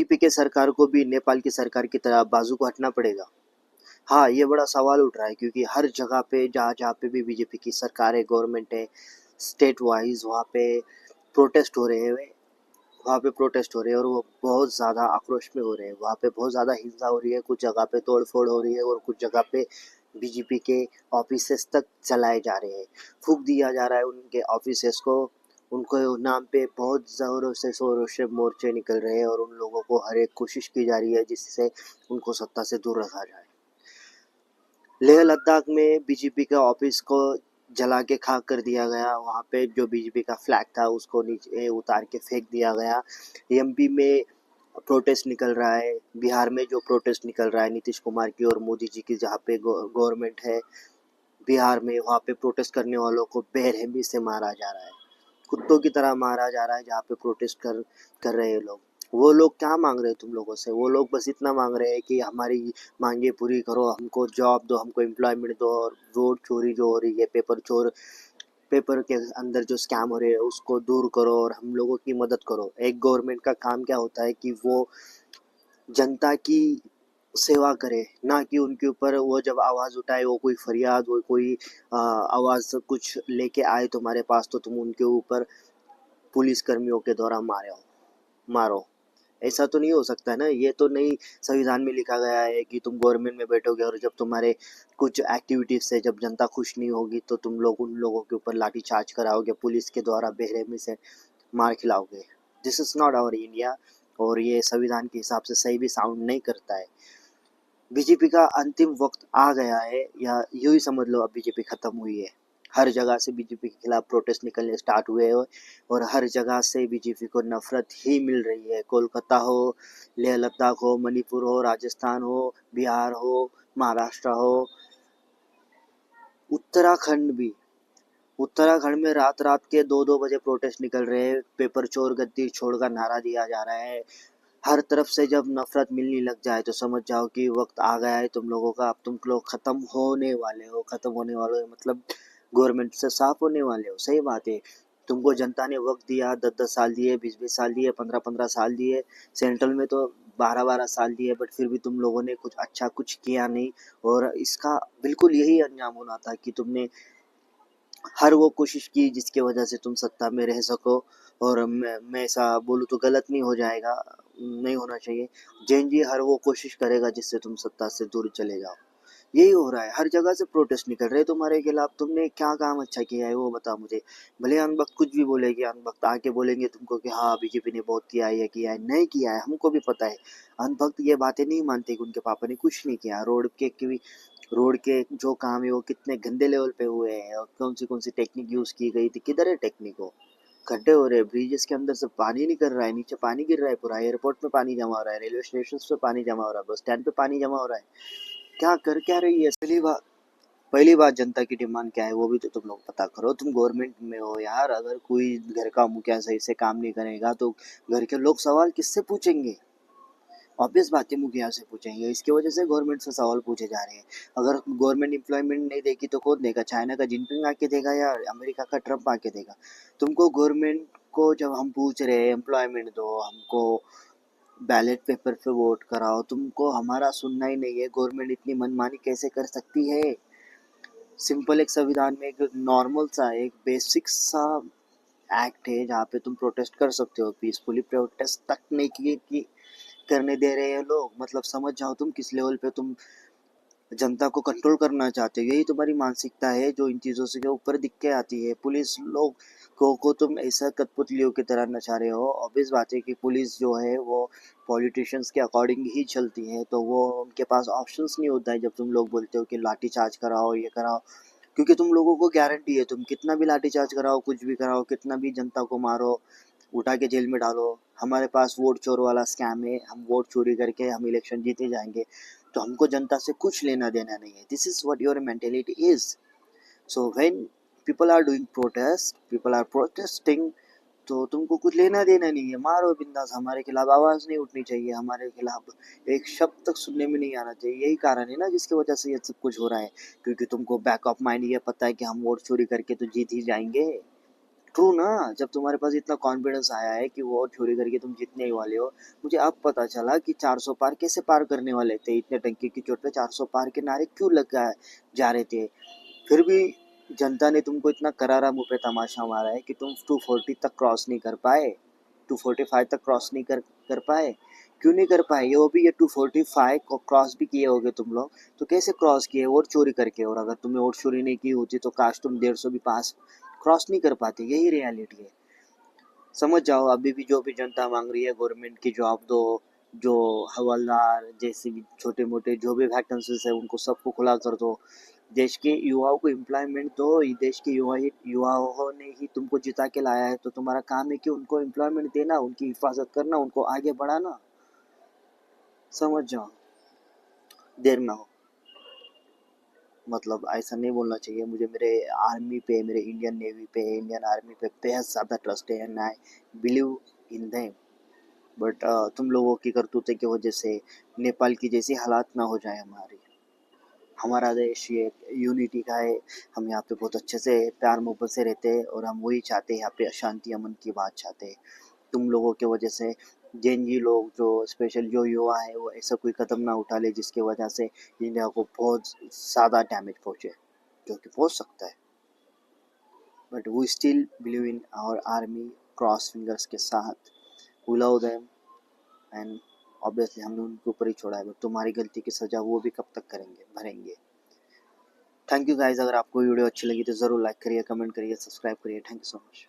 BJP के सरकार को भी नेपाल की सरकार की तरह बाजू को हटना पड़ेगा। हाँ, ये बड़ा सवाल उठ रहा है क्योंकि हर जगह पे जहाँ पे भी बीजेपी की सरकार है, गवर्नमेंट है, स्टेट वाइज वहाँ पे प्रोटेस्ट हो रहे हैं। वहाँ पे प्रोटेस्ट हो रहे हैं और वो बहुत ज़्यादा आक्रोश में हो रहे हैं। वहाँ पे बहुत ज़्यादा हिंसा हो रही है, कुछ जगह पे तोड़-फोड़ हो रही है और कुछ जगह पे बीजेपी के ऑफिसेस तक जलाए जा रहे हैं। फूँक दिया जा रहा है उनके ऑफिसेस को। उनको नाम पे बहुत ज़ोरों से शोरों से मोर्चे निकल रहे हैं और उन लोगों को हर एक कोशिश की जा रही है जिससे उनको सत्ता से दूर रखा जाए। लेह लद्दाख में बीजेपी के ऑफिस को जला के खाक कर दिया गया। वहाँ पे जो बीजेपी का फ्लैग था उसको नीचे उतार के फेंक दिया गया। एमपी में प्रोटेस्ट निकल रहा है। बिहार में जो प्रोटेस्ट निकल रहा है नीतीश कुमार की और मोदी जी की, जहाँ पे गवर्नमेंट है बिहार में, वहाँ पे प्रोटेस्ट करने वालों को बेरहमी से मारा जा रहा है, कुत्तों की तरह मारा जा रहा है। जहाँ पे प्रोटेस्ट कर रहे हैं लोग, वो लोग क्या मांग रहे हैं तुम लोगों से? वो लोग बस इतना मांग रहे हैं कि हमारी मांगे पूरी करो, हमको जॉब दो, हमको एम्प्लॉयमेंट दो, और वोट चोरी जो हो रही है, पेपर के अंदर जो स्कैम हो रहे हैं उसको दूर करो और हम लोगों की मदद करो। एक गवर्नमेंट का काम क्या होता है कि वो जनता की सेवा करे, ना कि उनके ऊपर वो जब आवाज़ उठाए, वो कोई फरियाद, वो कोई आवाज़ कुछ लेके आए तुम्हारे पास तो तुम उनके ऊपर पुलिस कर्मियों के द्वारा मारो। ऐसा तो नहीं हो सकता है ना। ये तो नहीं संविधान में लिखा गया है कि तुम गवर्नमेंट में बैठोगे और जब तुम्हारे कुछ एक्टिविटीज से जब जनता खुश नहीं होगी तो तुम लोग उन लोगों के ऊपर लाठी चार्ज कराओगे, पुलिस के द्वारा बेरहमी से मार खिलाओगे। This is not our India और ये संविधान के हिसाब से सही भी साउंड नहीं करता है। बीजेपी का अंतिम वक्त आ गया है, या यूं ही समझ लो अब बीजेपी खत्म हुई है। हर जगह से बीजेपी के खिलाफ प्रोटेस्ट निकलने स्टार्ट हुए हैं और हर जगह से बीजेपी को नफरत ही मिल रही है। कोलकाता हो, लेह लद्दाख हो, मणिपुर हो, राजस्थान हो, बिहार हो, महाराष्ट्र हो, उत्तराखंड भी। उत्तराखंड में रात रात के 2-2 बजे प्रोटेस्ट निकल रहे हैं। पेपर चोर गद्दी छोड़ का नारा दिया जा रहा है। हर तरफ से जब नफरत मिलने लग जाए तो समझ जाओ कि वक्त आ गया है तुम लोगों का। अब तुम लोग खत्म होने वाले हो। खत्म होने वाले हो मतलब गवर्नमेंट से साफ होने वाले हो। सही बात है। तुमको जनता ने वक्त दिया, 10-10 साल दिए, 20-20 साल दिए, 15-15 साल दिए, सेंट्रल में तो 12-12 साल दिए, बट फिर भी तुम लोगों ने कुछ अच्छा कुछ किया नहीं। और इसका बिल्कुल यही अंजाम होना था कि तुमने हर वो कोशिश की जिसकी वजह से तुम सत्ता में रह सको। और मैं ऐसा बोलूँ तो गलत नहीं हो जाएगा, नहीं होना चाहिए। जैन जी हर वो कोशिश करेगा जिससे तुम सत्ता से दूर चले जाओ। यही हो रहा है, हर जगह से प्रोटेस्ट निकल रहे हैं तुम्हारे खिलाफ। तुमने क्या काम अच्छा किया है वो बताओ मुझे। भले अनबख्त कुछ भी बोलेगी, अनबख्त आके बोलेंगे तुमको कि हाँ बीजेपी ने बहुत किया है, ये किया है, नहीं किया है, हमको भी पता है। अनबख्त ये बातें नहीं मानते कि उनके पापा ने कुछ नहीं किया। रोड के जो काम है वो कितने गंदे लेवल पे हुए हैं और कौन सी टेक्निक यूज की गई थी, किधर है टेक्निक? हो गड्ढे हो रहे हैं, ब्रिजेस के अंदर से पानी निकल रहा है, नीचे पानी गिर रहा है, पूरा एयरपोर्ट में पानी जमा हो रहा है, रेलवे स्टेशन पे पानी जमा हो रहा है, बस स्टैंड पे पानी जमा हो रहा है। क्या रही है? पहली बात जनता की डिमांड क्या है वो भी तो तुम लोग पता करो। तुम गवर्नमेंट में हो यार, अगर कोई घर का मुखिया सही से काम नहीं करेगा तो घर के लोग सवाल किससे पूछेंगे? ऑब्वियस बात है, मुखिया से पूछेंगे। इसकी वजह से गवर्नमेंट से सवाल पूछे जा रहे हैं। अगर गवर्नमेंट एम्प्लॉयमेंट नहीं देगी तो कौन देगा? चाइना का जिनपिंग आके देगा या अमेरिका का ट्रम्प आके देगा? तुमको गवर्नमेंट को जब हम पूछ रहे हैं एम्प्लॉयमेंट दो, हमको बैलेट पेपर पे वोट कराओ, तुमको हमारा सुनना ही नहीं है। गवर्नमेंट इतनी मनमानी कैसे कर सकती है? सिंपल एक संविधान में एक नॉर्मल सा एक बेसिक सा एक्ट है जहाँ पे तुम प्रोटेस्ट कर सकते हो। पीसफुली प्रोटेस्ट तक नहीं की करने दे रहे हैं लोग। मतलब समझ जाओ तुम किस लेवल पे तुम जनता को कंट्रोल करना चाहते हो। यही तुम्हारी मानसिकता है जो इन चीज़ों से के ऊपर दिख के आती है। पुलिस लोग को तुम ऐसा कठपुतलियों की तरह नचा रहे हो। ऑब्वियस बात है कि पुलिस जो है वो पॉलिटिशियंस के अकॉर्डिंग ही चलती है, तो वो उनके पास ऑप्शंस नहीं होता है जब तुम लोग बोलते हो कि लाठी चार्ज कराओ, ये कराओ। क्योंकि तुम लोगों को गारंटी है, तुम कितना भी लाठी चार्ज कराओ, कुछ भी कराओ, कितना भी जनता को मारो, उठा के जेल में डालो, हमारे पास वोट चोर वाला स्कैम है, हम वोट चोरी करके हम इलेक्शन जीते जाएंगे, तो हमको जनता से कुछ लेना देना नहीं है। This is what your mentality is. So when people are doing protest, people are protesting, तो तुमको कुछ लेना देना नहीं है। मारो बिंदास, हमारे खिलाफ आवाज नहीं उठनी चाहिए, हमारे खिलाफ एक शब्द तक सुनने में नहीं आना चाहिए। यही कारण है ना जिसकी वजह से ये सब कुछ हो रहा है। क्योंकि तुमको बैक ऑफ माइंड ये पता है कि हम वोट चोरी करके तो जीत ही जाएंगे। ट्रू ना। जब तुम्हारे पास इतना कॉन्फिडेंस आया है कि वो चोरी करके तुम जीतने ही वाले हो, मुझे अब पता चला कि 400 पार कैसे पार करने वाले थे। इतने टंकी की चोट पे 400 पार के नारे क्यों लगा जा रहे थे। फिर भी जनता ने तुमको इतना करारा मुंह पे तमाशा मारा है कि तुम 240 तक क्रॉस नहीं कर पाए, 245 तक क्रॉस नहीं कर पाए। क्यों नहीं कर पाए? ये वो भी ये 245 को क्रॉस भी किए होगे तुम लोग, तो कैसे क्रॉस किए? और चोरी करके। और अगर तुमने और चोरी नहीं की होती तो काश तुम 150 भी पास क्रॉस नहीं कर पाते। यही रियलिटी है। समझ जाओ, अभी भी जो भी जनता मांग रही है गवर्नमेंट की जॉब दो, जो हवलदार जैसे भी छोटे मोटे जो भी वैकेंसीज है उनको सबको खुला कर दो। देश के युवाओं को एम्प्लॉयमेंट दो। ये देश के युवाओं ने ही तुमको जिता के लाया है, तो तुम्हारा काम है कि उनको एम्प्लॉयमेंट देना, उनकी हिफाजत करना, उनको आगे बढ़ाना। समझ जाओ, देर ना हो। मतलब ऐसा नहीं बोलना चाहिए। मुझे मेरे आर्मी पे, मेरे इंडियन नेवी पे, इंडियन आर्मी पे बेहद ज़्यादा ट्रस्ट है and I believe in them. But तुम लोगों की करतूतें की वजह से नेपाल की जैसी हालात ना हो जाए हमारी। हमारा देश ये यूनिटी का है। हम यहाँ पे बहुत अच्छे से प्यार मोहब्बत से रहते हैं और हम वही चाहते हैं, यहाँ पे शांति अमन की बात चाहते हैं। तुम लोगों की वजह से जेनजी लोग जो स्पेशल जो युवा है वो ऐसा कोई कदम ना उठा ले जिसकी वजह से इंडिया को बहुत ज़्यादा डैमेज पहुँचे, जो कि पहुँच सकता है। But we still believe in our army, cross fingers के साथ। We love them and obviously हमने उनके ऊपर ही छोड़ा है। बट तुम्हारी गलती की सजा वो भी कब तक करेंगे, भरेंगे। Thank you guys. अगर आपको वीडियो अच्छी लगी तो ज़रूर लाइक करिए, कमेंट करिए, सब्सक्राइब करिए। Thank you so much.